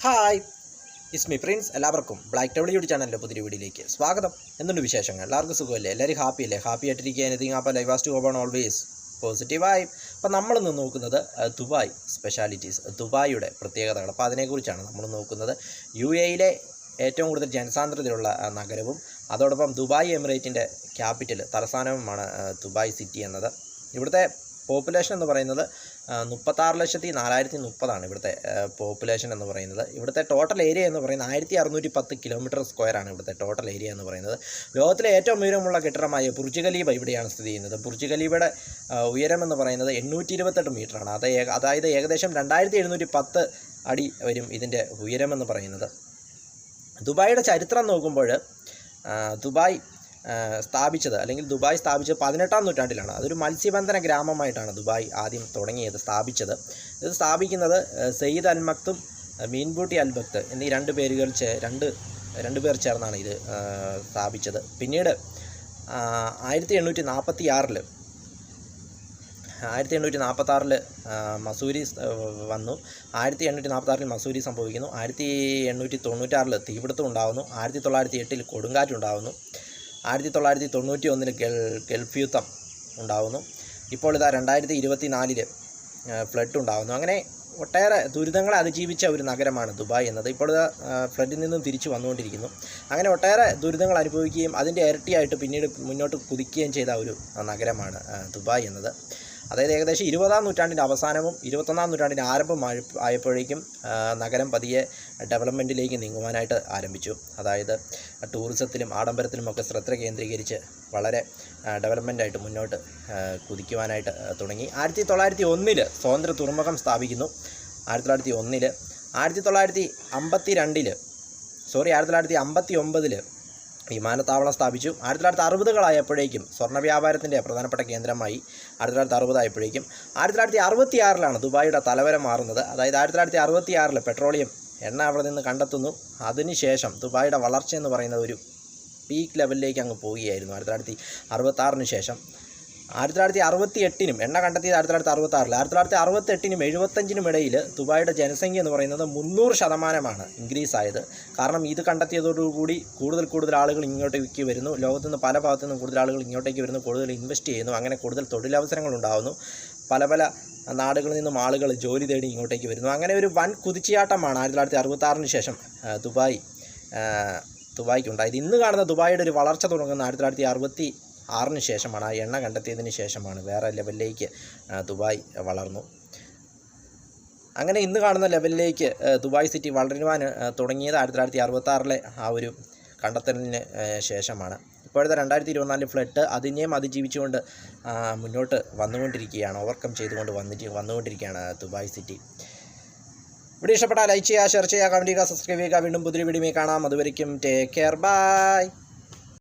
Hi, Ismi Prince. എല്ലാവർക്കും black town YouTube ചാനലിൻ്റെ പുതിയ വീഡിയോയിലേക്ക് സ്വാഗതം. എന്തുണ്ട് വിശേഷങ്ങൾ? എല്ലാവർക്കും സുഖമല്ലേ? എല്ലാവരും ഹാപ്പി അല്ലേ? ഹാപ്പി ആയിട്ടിരിക്കുക. എനിത്തിങ് അപ്പോൾ live as to on always പോസിറ്റീവായി. അപ്പോൾ നമ്മളിന്ന് നോക്കുന്നത് ദുബായ് സ്പെഷ്യാലിറ്റീസ്, ദുബായിയുടെ പ്രത്യേകതകൾ. അപ്പോൾ അതിനെക്കുറിച്ചാണ് നമ്മൾ നോക്കുന്നത്. UAE ഏറ്റവും കൂടുതൽ ജനസാന്ദ്രതയുള്ള നഗരവും അതോടൊപ്പം ദുബായ് എമിറേറ്റിൻ്റെ ക്യാപിറ്റൽ തലസ്ഥാനവുമാണ് ദുബായ് സിറ്റി എന്നത്. ഇവിടുത്തെ പോപ്പുലേഷൻ എന്ന് പറയുന്നത് 36,40,30 ഇവിടുത്തെ പോപ്പുലേഷൻ എന്ന് പറയുന്നത്. ഇവിടുത്തെ ടോട്ടൽ ഏരിയ എന്ന് പറയുന്നത് 1610 കിലോമീറ്റർ സ്ക്വയറാണ് ഇവിടുത്തെ ടോട്ടൽ ഏരിയ എന്ന് പറയുന്നത്. ലോകത്തിലെ ഏറ്റവും ഉയരമുള്ള കെട്ടിടമായ ബുർജ് ഖലീഫ ഇവിടെയാണ് സ്ഥിതി ചെയ്യുന്നത്. ബുർജ് ഖലീഫയുടെ ഉയരം എന്ന് പറയുന്നത് 828 മീറ്ററാണ്. അതായത് ഏകദേശം 2710 അടി വരും ഇതിൻ്റെ ഉയരമെന്ന് പറയുന്നത്. ദുബായിയുടെ ചരിത്രം നോക്കുമ്പോൾ ദുബായ് സ്ഥാപിച്ചത് 18-ാം നൂറ്റാണ്ടിലാണ്. അതൊരു മത്സ്യബന്ധന ഗ്രാമമായിട്ടാണ് ദുബായ് ആദ്യം സ്ഥാപിച്ചത്. ഇത് സ്ഥാപിക്കുന്നത് സെയ്ദ് അൽ മക്തും മീൻബൂട്ടി അൽ ബക്ത് എന്നീ രണ്ട് പേർ ചേർന്നാണ് ഇത് സ്ഥാപിച്ചത്. പിന്നീട് 1846 മസൂരി വന്നു. 1846 മസൂരി സംഭവിക്കുന്നു. 1896 തീപിടുത്തം ഉണ്ടാകുന്നു. 1908 കൊടുങ്കാറ്റുണ്ടാകുന്നു. 1991 ഗൾഫ് യുദ്ധം ഉണ്ടാകുന്നു. ഇപ്പോൾ ഇതാ 2024 ഫ്ലഡ് ഉണ്ടാകുന്നു. അങ്ങനെ ഒട്ടേറെ ദുരിതങ്ങളെ അതിജീവിച്ച ഒരു നഗരമാണ് ദുബായ് എന്നത്. ഇപ്പോൾ ഫ്ലഡിൽ നിന്നും തിരിച്ചു വന്നുകൊണ്ടിരിക്കുന്നു. അങ്ങനെ ഒട്ടേറെ ദുരിതങ്ങൾ അനുഭവിക്കുകയും അതിൻ്റെ ഇരട്ടിയായിട്ട് പിന്നീട് മുന്നോട്ട് കുതിക്കുകയും ചെയ്ത ഒരു നഗരമാണ് ദുബായ് എന്നത്. അതായത് ഏകദേശം 20-ാം നൂറ്റാണ്ടിൻ്റെ അവസാനവും 21-ാം നൂറ്റാണ്ടിൻ്റെ ആരംഭം ആയപ്പോഴേക്കും നഗരം പതിയെ ഡെവലപ്മെൻറ്റിലേക്ക് നീങ്ങുവാനായിട്ട് ആരംഭിച്ചു. അതായത് ടൂറിസത്തിലും ആഡംബരത്തിലുമൊക്കെ ശ്രദ്ധ കേന്ദ്രീകരിച്ച് വളരെ ഡെവലപ്മെൻറ്റായിട്ട് മുന്നോട്ട് കുതിക്കുവാനായിട്ട് തുടങ്ങി. 1901 സ്വതന്ത്ര തുറമുഖം സ്ഥാപിക്കുന്നു. 1959 വിമാനത്താവളം സ്ഥാപിച്ചു. 1960 സ്വർണ്ണ വ്യാപാരത്തിൻ്റെ പ്രധാനപ്പെട്ട കേന്ദ്രമായി 1960 ആയപ്പോഴേക്കും 1966 ദുബായിയുടെ തലവര മാറുന്നത്. അതായത് 1966 പെട്രോളിയം എണ്ണ അവിടെ നിന്ന് കണ്ടെത്തുന്നു. അതിനുശേഷം ദുബായിയുടെ വളർച്ച എന്ന് പറയുന്നത് ഒരു പീക്ക് ലെവലിലേക്ക് അങ്ങ് പോവുകയായിരുന്നു. 1966 ശേഷം 1968 എണ്ണ കണ്ടെത്തിയത് 1966. 1968 75 ഇടയിൽ ദുബായിയുടെ ജനസംഖ്യ എന്ന് പറയുന്നത് 300% ഇൻക്രീസ് ആയത്. കാരണം ഇത് കണ്ടെത്തിയതോടുകൂടി കൂടുതൽ ആളുകൾ ഇങ്ങോട്ടേക്ക് വരുന്നു. ലോകത്തു നിന്ന് പല ഭാഗത്തു നിന്നും കൂടുതൽ ആളുകൾ ഇങ്ങോട്ടേക്ക് വരുന്നു, കൂടുതൽ ഇൻവെസ്റ്റ് ചെയ്യുന്നു. അങ്ങനെ കൂടുതൽ തൊഴിലവസരങ്ങൾ ഉണ്ടാകുന്നു. പല നാടുകളിൽ നിന്നും ആളുകൾ ജോലി തേടി ഇങ്ങോട്ടേക്ക് വരുന്നു. അങ്ങനെ ഒരു വൻ കുതിച്ചുചാട്ടമാണ് 1966 ശേഷം ദുബായ്ക്കുണ്ടായത്. ഇന്ന് കാണുന്ന ദുബായിയുടെ ഒരു വളർച്ച തുടങ്ങുന്ന 1966 ശേഷമാണ്. ആ എണ്ണ കണ്ടെത്തിയതിന് ശേഷമാണ് വേറെ ലെവലിലേക്ക് ദുബായ് വളർന്നു. അങ്ങനെ ഇന്ന് കാണുന്ന ലെവലിലേക്ക് ദുബായ് സിറ്റി വളരുവാൻ തുടങ്ങിയത് 1966 ആ ഒരു കണ്ടെത്തലിന് ശേഷമാണ്. ഇപ്പോഴത്തെ 2024 ഫ്ലഡ് അതിനെയും അതിജീവിച്ചുകൊണ്ട് മുന്നോട്ട് വന്നുകൊണ്ടിരിക്കുകയാണ്, ഓവർകം ചെയ്തുകൊണ്ട് വന്നുകൊണ്ടിരിക്കുകയാണ് ദുബായ് സിറ്റി. വീഡിയോ ഇഷ്ടപ്പെട്ടാൽ ലൈക്ക് ചെയ്യുക, ഷെയർ ചെയ്യുക, കമൻറ്റ് ചെയ്യുക, സബ്സ്ക്രൈബ് ചെയ്യുക. വീണ്ടും പുതിയ വീഡിയോയിൽ കാണാം. അതുവരയ്ക്കും ടേക്ക് കെയർ, ബൈ.